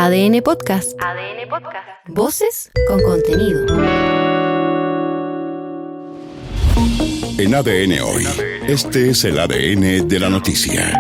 ADN Podcast. ADN Podcast. Voces con contenido. En ADN Hoy, este es el ADN de la noticia.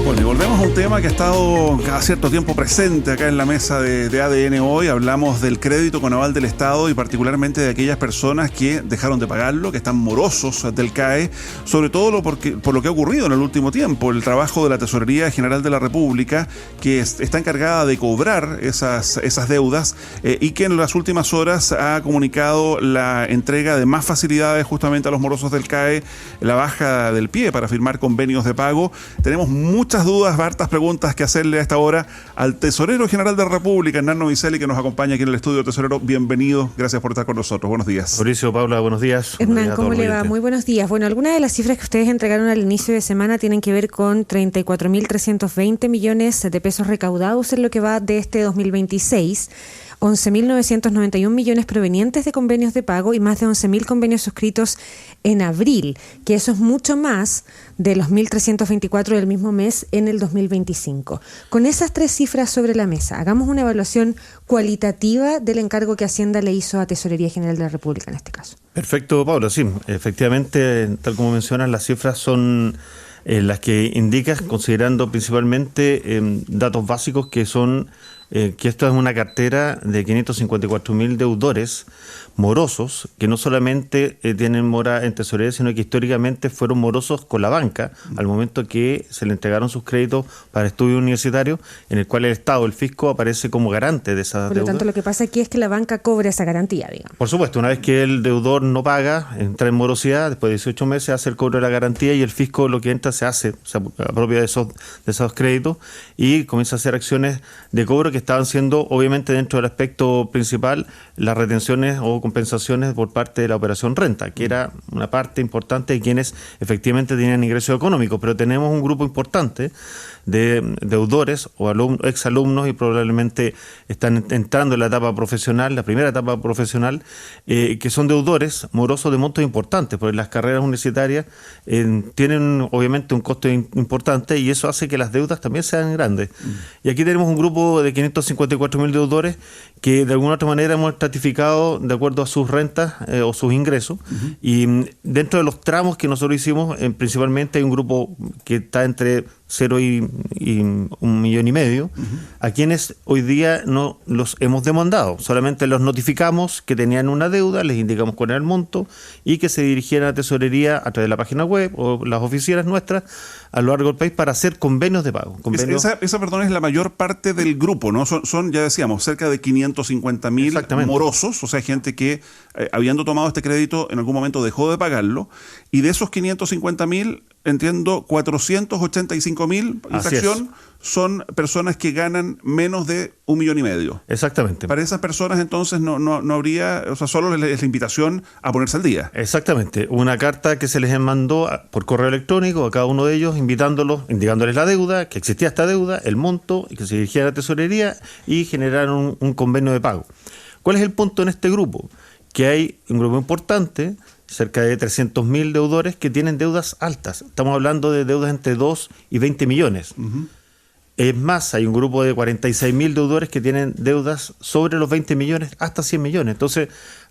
Bueno, y volvemos a un tema que ha estado cada cierto tiempo presente acá en la mesa de ADN Hoy. Hablamos del crédito con aval del Estado y particularmente de aquellas personas que dejaron de pagarlo, que están morosos del CAE, sobre todo por lo que ha ocurrido en el último tiempo, el trabajo de la Tesorería General de la República, que está encargada de cobrar esas deudas y que en las últimas horas ha comunicado la entrega de más facilidades justamente a los morosos del CAE, la baja del pie para firmar convenios de pago. Tenemos muchas dudas, hartas preguntas que hacerle a esta hora al Tesorero General de la República, Hernán Novicelli, que nos acompaña aquí en el estudio. Tesorero, bienvenido, gracias por estar con nosotros. Buenos días. Mauricio, Paula, buenos días. Hernán, ¿cómo le va? Muy buenos días. Bueno, algunas de las cifras que ustedes entregaron al inicio de semana tienen que ver con 34.320 millones de pesos recaudados en lo que va de este 2026. 11.991 millones provenientes de convenios de pago y más de 11.000 convenios suscritos en abril, que eso es mucho más de los 1.324 del mismo mes en el 2025. Con esas tres cifras sobre la mesa, hagamos una evaluación cualitativa del encargo que Hacienda le hizo a Tesorería General de la República en este caso. Perfecto, Paula, sí, efectivamente, tal como mencionas, las cifras son las que indicas, considerando principalmente datos básicos que son que esto es una cartera de 554.000 deudores morosos, que no solamente tienen mora en tesorería, sino que históricamente fueron morosos con la banca al momento que se le entregaron sus créditos para estudios universitarios, en el cual el Estado, el fisco, aparece como garante de esas deudas. Por lo tanto, lo que pasa aquí es que la banca cobra esa garantía, digamos. Por supuesto, una vez que el deudor no paga, entra en morosidad, después de 18 meses hace el cobro de la garantía y el fisco lo que entra se apropia de esos créditos y comienza a hacer acciones de cobro que estaban siendo, obviamente, dentro del aspecto principal, las retenciones o compensaciones por parte de la operación renta, que era una parte importante de quienes efectivamente tenían ingresos económicos, pero tenemos un grupo importante de deudores o exalumnos y probablemente están entrando en la etapa profesional, la primera etapa profesional, que son deudores morosos de montos importantes, porque las carreras universitarias tienen obviamente un costo importante y eso hace que las deudas también sean grandes. Y aquí tenemos un grupo de 554.000 deudores que de alguna u otra manera hemos estratificado de acuerdo a sus rentas o sus ingresos. Y dentro de los tramos que nosotros hicimos, principalmente hay un grupo que está entre 0 y 1,5 millones, a quienes hoy día no los hemos demandado, solamente los notificamos que tenían una deuda, les indicamos cuál era el monto y que se dirigieran a Tesorería a través de la página web o las oficinas nuestras a lo largo del país para hacer convenios de pago. Esa, perdón, es la mayor parte del grupo, ¿no? Son ya decíamos, cerca de 550.000 morosos, o sea, gente que habiendo tomado este crédito en algún momento dejó de pagarlo, y de esos 550.000, entiendo, 485.000, infracción, son personas que ganan menos de 1,5 millones. Exactamente. Para esas personas entonces no habría, o sea, solo es la invitación a ponerse al día. Exactamente. Una carta que se les mandó por correo electrónico a cada uno de ellos, indicándoles la deuda, que existía esta deuda, el monto, y que se dirigieran a Tesorería y generaron un convenio de pago. ¿Cuál es el punto en este grupo? Que hay un grupo importante, cerca de 300.000 deudores que tienen deudas altas. Estamos hablando de deudas entre 2 y 20 millones. Es más, hay un grupo de 46.000 deudores que tienen deudas sobre los 20 millones hasta 100 millones. Entonces,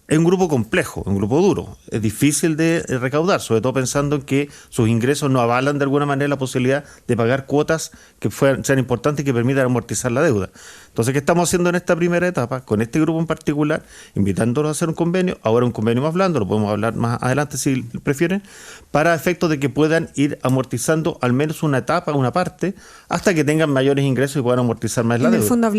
es un grupo complejo, un grupo duro. Es difícil de recaudar, sobre todo pensando en que sus ingresos no avalan de alguna manera la posibilidad de pagar cuotas que sean importantes y que permitan amortizar la deuda. Entonces, ¿qué estamos haciendo en esta primera etapa? Con este grupo en particular, invitándolos a hacer un convenio, ahora un convenio más blando, lo podemos hablar más adelante si prefieren, para efectos de que puedan ir amortizando al menos una etapa, una parte, hasta que tengan mayores ingresos y puedan amortizar más la deuda. En el fondo,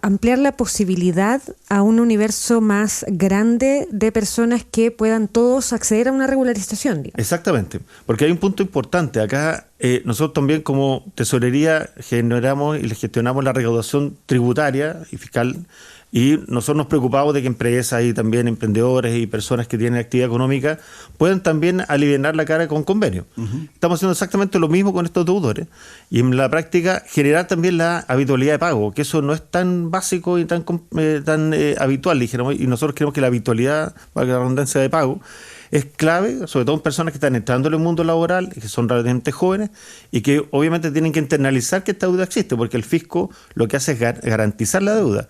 ampliar la posibilidad a un universo más grande de personas que puedan todos acceder a una regularización, digamos. Exactamente, porque hay un punto importante. Acá nosotros también como Tesorería generamos y les gestionamos la recaudación tributaria y fiscal, y nosotros nos preocupamos de que empresas y también emprendedores y personas que tienen actividad económica puedan también aliviar la cara con convenios. Estamos haciendo exactamente lo mismo con estos deudores y en la práctica generar también la habitualidad de pago, que eso no es tan básico y tan habitual, dijéramos, y nosotros queremos que la habitualidad, valga la redundancia, de pago es clave, sobre todo en personas que están entrando en el mundo laboral, que son relativamente jóvenes y que obviamente tienen que internalizar que esta deuda existe, porque el fisco lo que hace es garantizar la deuda.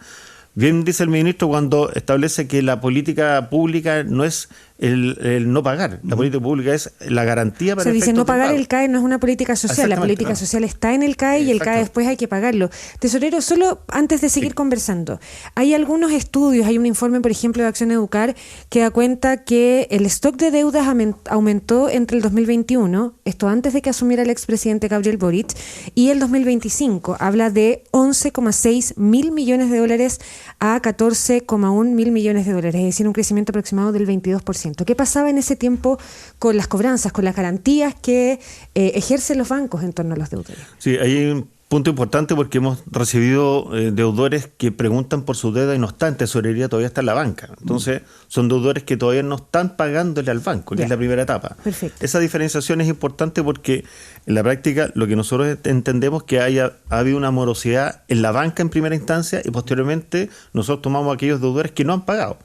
Bien dice el ministro cuando establece que la política pública no es el no pagar. La política pública es la garantía para Se dice no pagar el CAE no es una política social. La política claro. social está en el CAE y el CAE después hay que pagarlo. Tesorero, solo antes de seguir conversando, hay algunos estudios, hay un informe, por ejemplo, de Acción Educar, que da cuenta que el stock de deudas aumentó entre el 2021, esto antes de que asumiera el expresidente Gabriel Boric, y el 2025. Habla de 11,6 mil millones de dólares a 14,1 mil millones de dólares, es decir, un crecimiento aproximado del 22%. ¿Qué pasaba en ese tiempo con las cobranzas, con las garantías que ejercen los bancos en torno a los deudores? Sí, hay un punto importante porque hemos recibido deudores que preguntan por su deuda y no está en tesorería, todavía está en la banca. Entonces, son deudores que todavía no están pagándole al banco, que es la primera etapa. Perfecto. Esa diferenciación es importante porque en la práctica lo que nosotros entendemos que ha habido una morosidad en la banca en primera instancia y posteriormente nosotros tomamos aquellos deudores que no han pagado.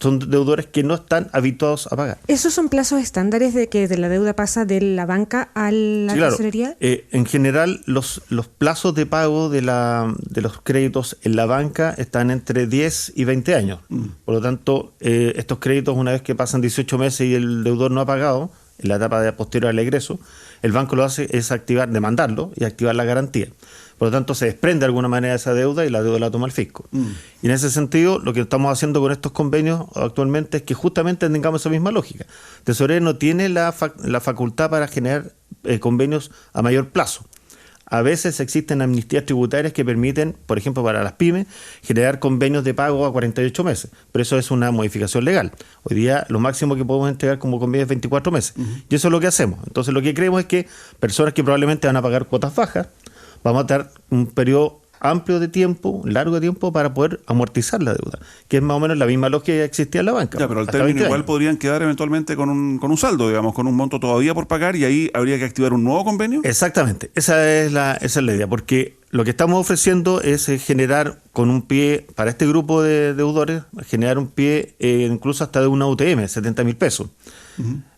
Son deudores que no están habituados a pagar. ¿Esos son plazos estándares de que de la deuda pasa de la banca a la tesorería? En general, los plazos de pago de los créditos en la banca están entre 10 y 20 años. Por lo tanto, estos créditos, una vez que pasan 18 meses y el deudor no ha pagado, en la etapa posterior al egreso, el banco lo hace es demandarlo y activar la garantía. Por lo tanto, se desprende de alguna manera de esa deuda y la deuda la toma el fisco. Y en ese sentido, lo que estamos haciendo con estos convenios actualmente es que justamente tengamos esa misma lógica. Tesorería no tiene la facultad para generar convenios a mayor plazo. A veces existen amnistías tributarias que permiten, por ejemplo, para las pymes, generar convenios de pago a 48 meses. Pero eso es una modificación legal. Hoy día lo máximo que podemos entregar como convenio es 24 meses. Y eso es lo que hacemos. Entonces lo que creemos es que personas que probablemente van a pagar cuotas bajas, vamos a dar un periodo amplio de tiempo, un largo de tiempo para poder amortizar la deuda, que es más o menos la misma lógica que existía en la banca. Ya, pero al término igual podrían quedar eventualmente con un saldo, digamos, con un monto todavía por pagar y ahí habría que activar un nuevo convenio. Exactamente, esa es la idea, porque lo que estamos ofreciendo es generar con un pie, para este grupo de deudores, generar un pie incluso hasta de una UTM, 70 mil pesos.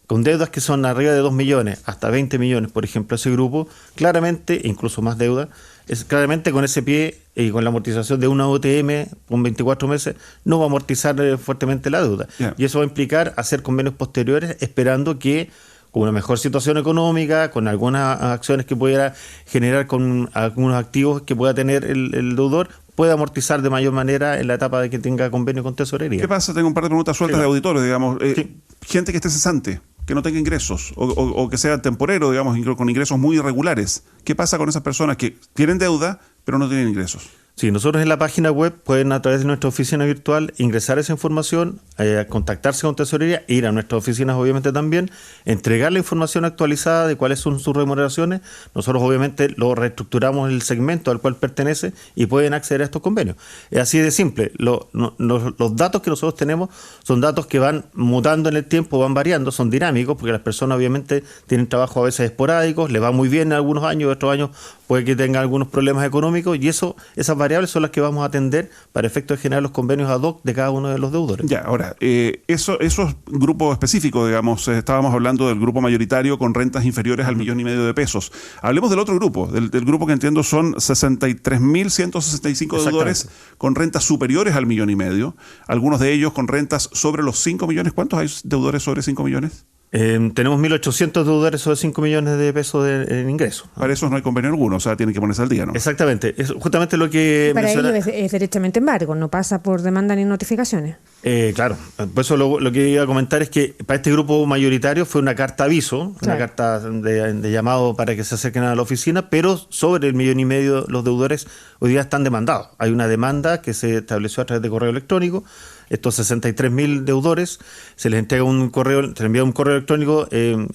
Con deudas que son arriba de 2 millones, hasta 20 millones, por ejemplo, ese grupo, claramente, incluso más deuda, es claramente con ese pie y con la amortización de una OTM con 24 meses, no va a amortizar fuertemente la deuda. Yeah. Y eso va a implicar hacer convenios posteriores, esperando que con una mejor situación económica, con algunas acciones que pudiera generar con algunos activos que pueda tener el deudor, puede amortizar de mayor manera en la etapa de que tenga convenio con tesorería. ¿Qué pasa? Tengo un par de preguntas sueltas de auditores, digamos. Gente que esté cesante, que no tenga ingresos o que sea temporero, digamos, con ingresos muy irregulares. ¿Qué pasa con esas personas que tienen deuda pero no tienen ingresos? Sí, nosotros en la página web pueden a través de nuestra oficina virtual ingresar esa información, contactarse con tesorería, ir a nuestras oficinas obviamente también, entregar la información actualizada de cuáles son sus remuneraciones. Nosotros obviamente lo reestructuramos en el segmento al cual pertenece y pueden acceder a estos convenios. Es así de simple. Los datos que nosotros tenemos son datos que van mutando en el tiempo, van variando, son dinámicos porque las personas obviamente tienen trabajo a veces esporádicos, les va muy bien en algunos años, otros años puede que tengan algunos problemas económicos y esas variables son las que vamos a atender para efectos de generar los convenios ad hoc de cada uno de los deudores. Ya, ahora, esos grupos específicos, digamos, estábamos hablando del grupo mayoritario con rentas inferiores al 1,5 millones de pesos. Hablemos del otro grupo, del grupo que entiendo son 63.165 deudores con rentas superiores al 1,5 millones, algunos de ellos con rentas sobre los 5 millones. ¿Cuántos hay deudores sobre 5 millones? Tenemos 1.800 deudores sobre 5 millones de pesos en ingresos. Para eso no hay convenio alguno, o sea, tienen que ponerse al día, ¿no? Exactamente, es justamente lo que para ello es derechamente embargo, no pasa por demanda ni notificaciones. Claro, por eso lo que iba a comentar es que para este grupo mayoritario fue una carta aviso, una carta de llamado para que se acerquen a la oficina, pero sobre el 1,5 millones los deudores hoy día están demandados. Hay una demanda que se estableció a través de correo electrónico. Estos 63.000 deudores se les entrega un correo, se les envía un correo electrónico,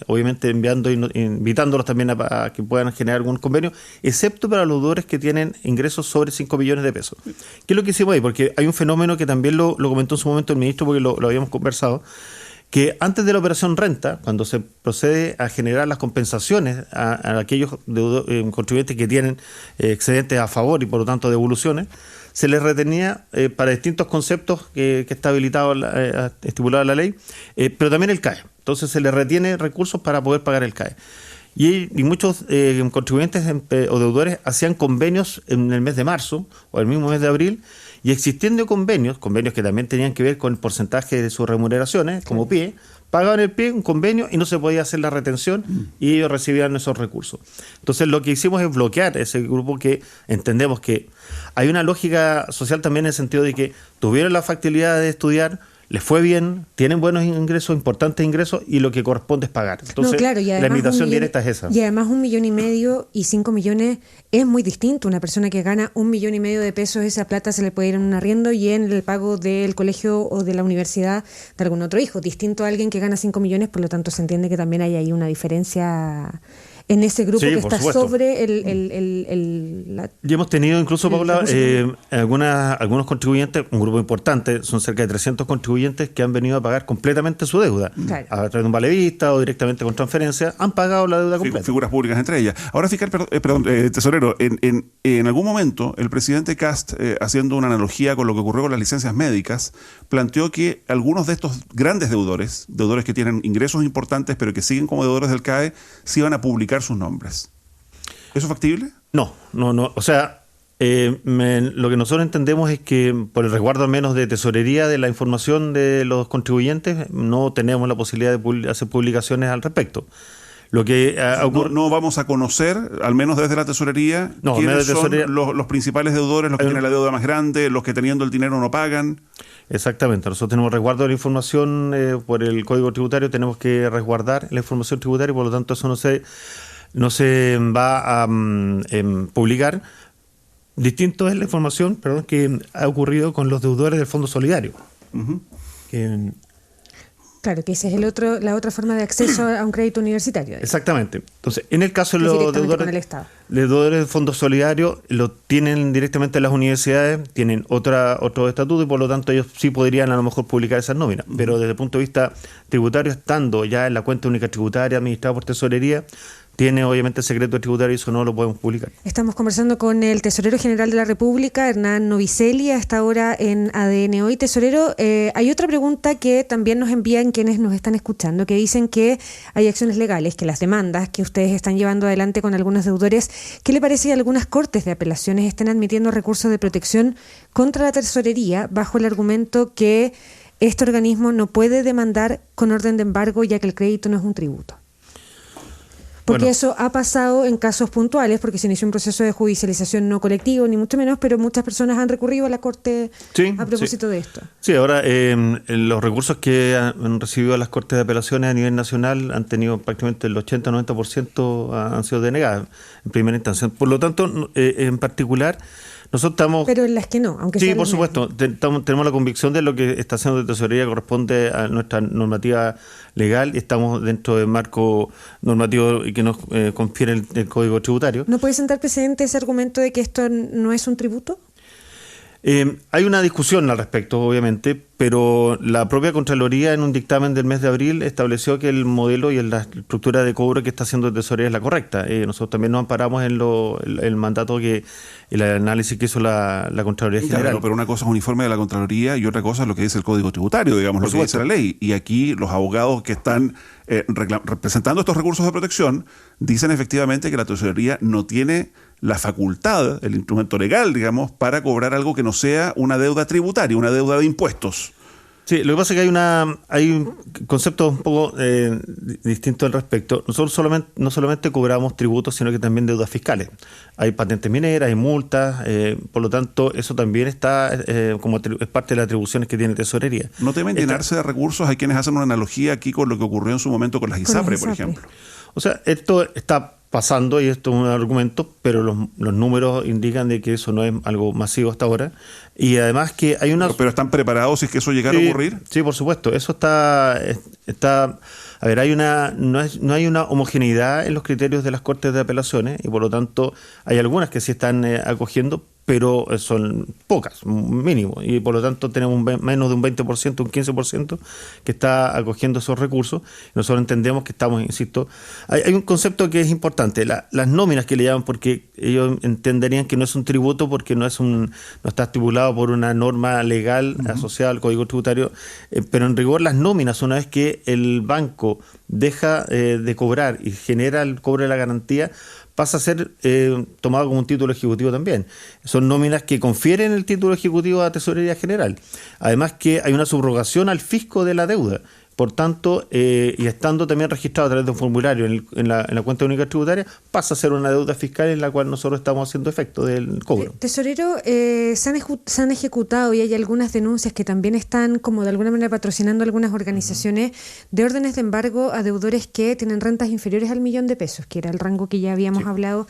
obviamente invitándolos también a que puedan generar algún convenio, excepto para los deudores que tienen ingresos sobre 5 millones de pesos. ¿Qué es lo que hicimos ahí? Porque hay un fenómeno que también lo comentó en su momento el ministro, porque lo habíamos conversado, que antes de la operación renta, cuando se procede a generar las compensaciones a aquellos contribuyentes que tienen excedentes a favor y por lo tanto devoluciones, se les retenía para distintos conceptos que está habilitado, estipulado en la ley, pero también el CAE. Entonces se les retiene recursos para poder pagar el CAE. Y muchos contribuyentes o deudores hacían convenios en el mes de marzo o el mismo mes de abril, y existiendo convenios que también tenían que ver con el porcentaje de sus remuneraciones, como PIE, pagaban el PIE, un convenio, y no se podía hacer la retención, y ellos recibían esos recursos. Entonces lo que hicimos es bloquear ese grupo, que entendemos que hay una lógica social también en el sentido de que tuvieron la factibilidad de estudiar, les fue bien, tienen buenos ingresos, importantes ingresos, y lo que corresponde es pagar. Entonces, claro, la invitación directa es esa. Y además 1,5 millones y 5 millones es muy distinto. Una persona que gana 1,5 millones de pesos, esa plata se le puede ir en un arriendo y en el pago del colegio o de la universidad de algún otro hijo. Distinto a alguien que gana 5 millones, por lo tanto se entiende que también hay ahí una diferencia en ese grupo que está supuesto. sobre Y hemos tenido incluso, Paula, algunos contribuyentes, un grupo importante, son cerca de 300 contribuyentes que han venido a pagar completamente su deuda. Claro. A través de un valevista o directamente con transferencia, han pagado la deuda completa. Figuras públicas entre ellas. Ahora, fiscal, tesorero, en algún momento el presidente Kast, haciendo una analogía con lo que ocurrió con las licencias médicas, planteó que algunos de estos grandes deudores que tienen ingresos importantes pero que siguen como deudores del CAE, se iban a publicar sus nombres. ¿Eso es factible? No. O sea, lo que nosotros entendemos es que por el resguardo al menos de tesorería de la información de los contribuyentes, no tenemos la posibilidad de hacer publicaciones al respecto. Lo que no vamos a conocer, al menos desde la tesorería, quiénes son los principales deudores, los que tienen la deuda más grande, los que teniendo el dinero no pagan. Exactamente. Nosotros tenemos resguardo de la información por el Código Tributario, tenemos que resguardar la información tributaria, y por lo tanto eso no se va a publicar. Distinto es la información, que ha ocurrido con los deudores del Fondo Solidario. Uh-huh. Claro, que esa es la otra forma de acceso a un crédito universitario. Exactamente. Entonces, en el caso de los deudores del Fondo Solidario, lo tienen directamente las universidades, tienen otro estatuto, y por lo tanto ellos sí podrían a lo mejor publicar esas nóminas. Pero desde el punto de vista tributario, estando ya en la cuenta única tributaria administrada por tesorería, tiene obviamente el secreto tributario, y eso no lo podemos publicar. Estamos conversando con el Tesorero General de la República, Hernán Novicelli, a esta hora en ADN Hoy. Tesorero, hay otra pregunta que también nos envían quienes nos están escuchando, que dicen que hay acciones legales, que las demandas que ustedes están llevando adelante con algunos deudores, ¿qué le parece que algunas cortes de apelaciones estén admitiendo recursos de protección contra la tesorería bajo el argumento que este organismo no puede demandar con orden de embargo, ya que el crédito no es un tributo? Porque eso ha pasado en casos puntuales, porque se inició un proceso de judicialización no colectivo, ni mucho menos, pero muchas personas han recurrido a la Corte a propósito de esto. Sí, ahora los recursos que han recibido las Cortes de Apelaciones a nivel nacional han tenido prácticamente el 80-90% han sido denegadas en primera instancia. Por lo tanto, en particular, nosotros estamos... Pero en las que no, aunque sea... Sí, por supuesto. Tenemos la convicción de lo que está haciendo de tesorería corresponde a nuestra normativa legal, y estamos dentro del marco normativo que nos confiere el Código Tributario. ¿No puede sentar precedente ese argumento de que esto no es un tributo? Hay una discusión al respecto, obviamente, pero la propia Contraloría, en un dictamen del mes de abril, estableció que el modelo y la estructura de cobro que está haciendo Tesorería es la correcta. Nosotros también nos amparamos en el mandato y el análisis que hizo la Contraloría General. Claro, pero una cosa es un informe de la Contraloría y otra cosa es lo que dice el Código Tributario, digamos, lo que dice la ley. Y aquí los abogados que están representando estos recursos de protección dicen efectivamente que la Tesorería no tiene la facultad, el instrumento legal, digamos, para cobrar algo que no sea una deuda tributaria, una deuda de impuestos. Sí, lo que pasa es que hay un concepto un poco distinto al respecto. Nosotros no solamente cobramos tributos, sino que también deudas fiscales. Hay patentes mineras, hay multas, por lo tanto, eso también está es parte de las atribuciones que tiene Tesorería. ¿No temen llenarse de recursos? Hay quienes hacen una analogía aquí con lo que ocurrió en su momento con las ISAPRE, por ejemplo. O sea, esto está pasando, y esto es un argumento, pero los números indican de que eso no es algo masivo hasta ahora, y además que hay una... ¿Pero están preparados si es que eso llegara a ocurrir? Sí, por supuesto, eso está A ver, no hay una homogeneidad en los criterios de las Cortes de Apelaciones y por lo tanto hay algunas que sí están acogiendo, pero son pocas, mínimo, y por lo tanto tenemos menos de un 20%, un 15% que está acogiendo esos recursos. Nosotros entendemos que estamos, insisto, hay un concepto que es importante, las nóminas que le llaman, porque ellos entenderían que no es un tributo porque no está estipulado por una norma legal asociada al Código Tributario, pero en rigor las nóminas, una vez que el banco deja de cobrar y genera el cobro de la garantía, pasa a ser tomado como un título ejecutivo también. Son nóminas que confieren el título ejecutivo a Tesorería General. Además que hay una subrogación al fisco de la deuda. Por tanto, y estando también registrado a través de un formulario en la cuenta única tributaria, pasa a ser una deuda fiscal en la cual nosotros estamos haciendo efecto del cobro. Tesorero, se han ejecutado y hay algunas denuncias que también están como de alguna manera patrocinando algunas organizaciones de órdenes de embargo a deudores que tienen rentas inferiores al $1.000.000, que era el rango que ya habíamos hablado.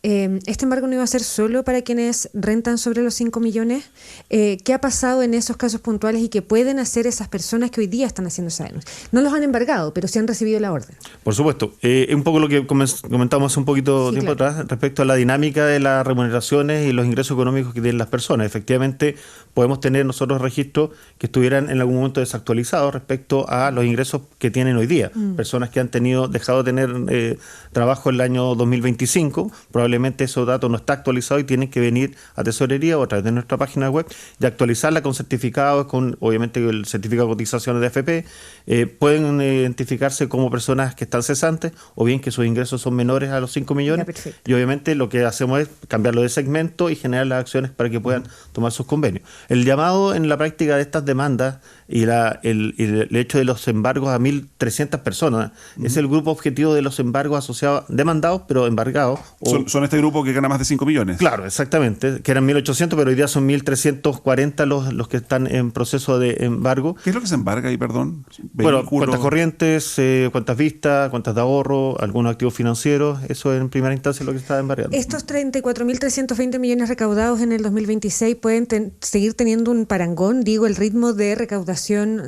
Este embargo no iba a ser solo para quienes rentan sobre los 5 millones. ¿Qué ha pasado en esos casos puntuales y qué pueden hacer esas personas que hoy día están haciendo esa denuncia? No los han embargado, pero sí han recibido la orden. Por supuesto. Un poco lo que comentamos hace un poquito tiempo atrás respecto a la dinámica de las remuneraciones y los ingresos económicos que tienen las personas. Efectivamente, podemos tener nosotros registros que estuvieran en algún momento desactualizados respecto a los ingresos que tienen hoy día. Personas que han dejado de tener trabajo en el año 2025, probablemente esos datos no están actualizados y tienen que venir a Tesorería o a través de nuestra página web y actualizarla con certificados, con obviamente el certificado de cotizaciones de AFP. Pueden identificarse como personas que están cesantes o bien que sus ingresos son menores a los 5 millones. Y obviamente lo que hacemos es cambiarlo de segmento y generar las acciones para que puedan tomar sus convenios. El llamado en la práctica de estas demandas y el hecho de los embargos a 1.300 personas es el grupo objetivo de los embargos asociados, demandados pero embargados. Son este grupo que gana más de 5 millones. Claro, exactamente, que eran 1.800, pero hoy día son 1.340 los que están en proceso de embargo. ¿Qué es lo que se embarga ahí, perdón? Bueno, cuentas corrientes, cuentas vistas, cuentas de ahorro, algunos activos financieros, eso en primera instancia es lo que se está embargando. ¿Estos 34.320 millones recaudados en el 2026 pueden seguir teniendo un parangón? Digo, ¿el ritmo de recaudación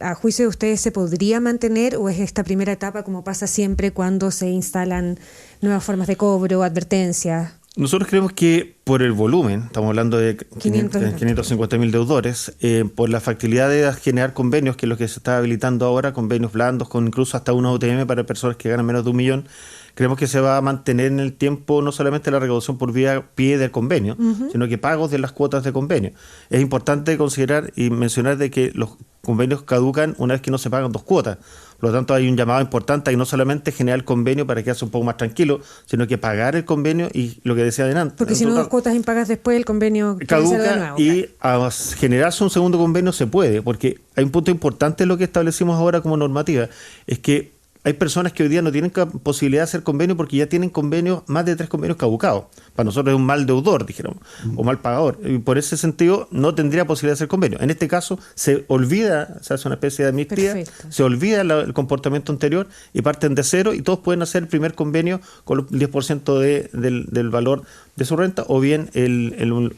a juicio de ustedes se podría mantener o es esta primera etapa como pasa siempre cuando se instalan nuevas formas de cobro, advertencias? Nosotros creemos que por el volumen, estamos hablando de 550.000 deudores, por la facilidad de generar convenios, que es lo que se está habilitando ahora, convenios blandos con incluso hasta una UTM para personas que ganan menos de 1 millón, creemos que se va a mantener en el tiempo no solamente la recaudación por pie del convenio, sino que pagos de las cuotas de convenio. Es importante considerar y mencionar de que los convenios caducan una vez que no se pagan 2 cuotas. Por lo tanto, hay un llamado importante y no solamente generar el convenio para quedarse un poco más tranquilo, sino que pagar el convenio y lo que decía adelante. Porque si no 2 cuotas impagas después, el convenio caduca de nuevo, y a generarse un segundo convenio se puede, porque hay un punto importante en lo que establecimos ahora como normativa, es que hay personas que hoy día no tienen posibilidad de hacer convenio porque ya tienen convenios, más de 3 convenios caducados. Para nosotros es un mal deudor, dijéramos, o mal pagador. Y por ese sentido no tendría posibilidad de hacer convenio. En este caso se olvida, se hace una especie de amnistía, se olvida el comportamiento anterior y parten de cero y todos pueden hacer el primer convenio con el 10% del valor de su renta o bien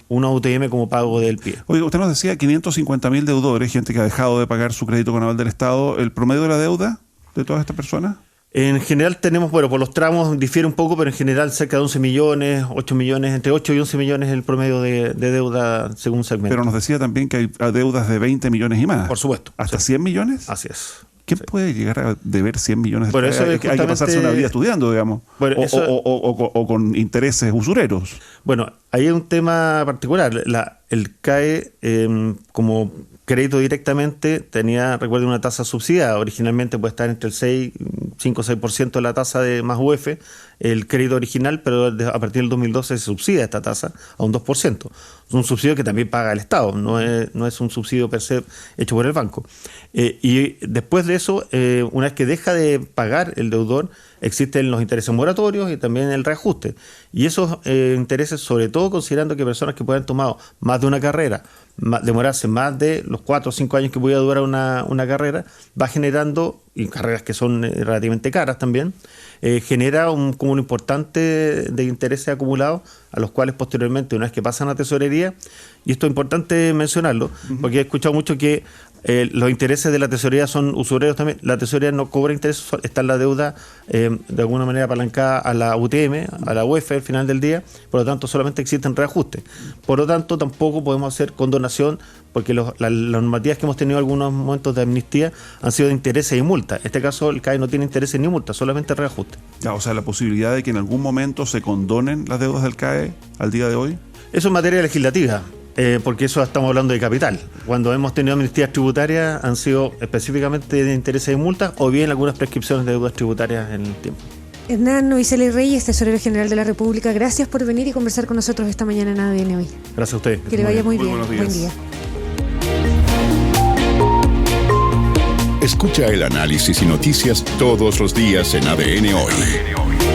una UTM como pago del pie. Oye, usted nos decía 550.000 deudores, gente que ha dejado de pagar su crédito con aval del Estado. ¿El promedio de la deuda de todas estas personas? En general tenemos, por los tramos difiere un poco, pero en general cerca de 11 millones, 8 millones, entre 8 y 11 millones es el promedio de deuda según segmento. Pero nos decía también que hay deudas de 20 millones y más. Por supuesto. ¿Hasta 100 millones? Así es. ¿Quién puede llegar a deber 100 millones? Bueno, eso hay que pasarse una vida estudiando, digamos. Bueno, o con intereses usureros. Bueno, ahí hay un tema particular. El CAE, como crédito directamente, recuerden, una tasa subsidiada. Originalmente puede estar entre el 5 o 6% de la tasa de más UF, el crédito original, pero a partir del 2012 se subsidia esta tasa a un 2%. Es un subsidio que también paga el Estado, no es un subsidio per se hecho por el banco. Y después de eso, una vez que deja de pagar el deudor, existen los intereses moratorios y también el reajuste. Y esos intereses, sobre todo considerando que personas que puedan tomar más de una carrera, demorarse más de los 4 o 5 años que pueda durar una carrera, va generando, y carreras que son relativamente caras también, genera un cúmulo importante de intereses acumulados, a los cuales posteriormente, una vez que pasan a tesorería, y esto es importante mencionarlo, porque he escuchado mucho que los intereses de la tesorería son usureros también. La tesorería no cobra intereses, está en la deuda de alguna manera apalancada a la UTM, a la UEF al final del día, por lo tanto solamente existen reajustes. Por lo tanto tampoco podemos hacer condonación, porque las normativas que hemos tenido en algunos momentos de amnistía han sido de intereses y multas. En este caso el CAE no tiene intereses ni multas, solamente reajuste. Ya, o sea, la posibilidad de que en algún momento se condonen las deudas del CAE al día de hoy. Eso es materia legislativa. Porque eso estamos hablando de capital. Cuando hemos tenido amnistías tributarias han sido específicamente de intereses y multas o bien algunas prescripciones de deudas tributarias en el tiempo. Hernán Novicelli Reyes, Tesorero General de la República, gracias por venir y conversar con nosotros esta mañana en ADN hoy. Gracias a usted. Que le vaya muy bien. Buenos días. Buen día. Escucha el análisis y noticias todos los días en ADN Hoy.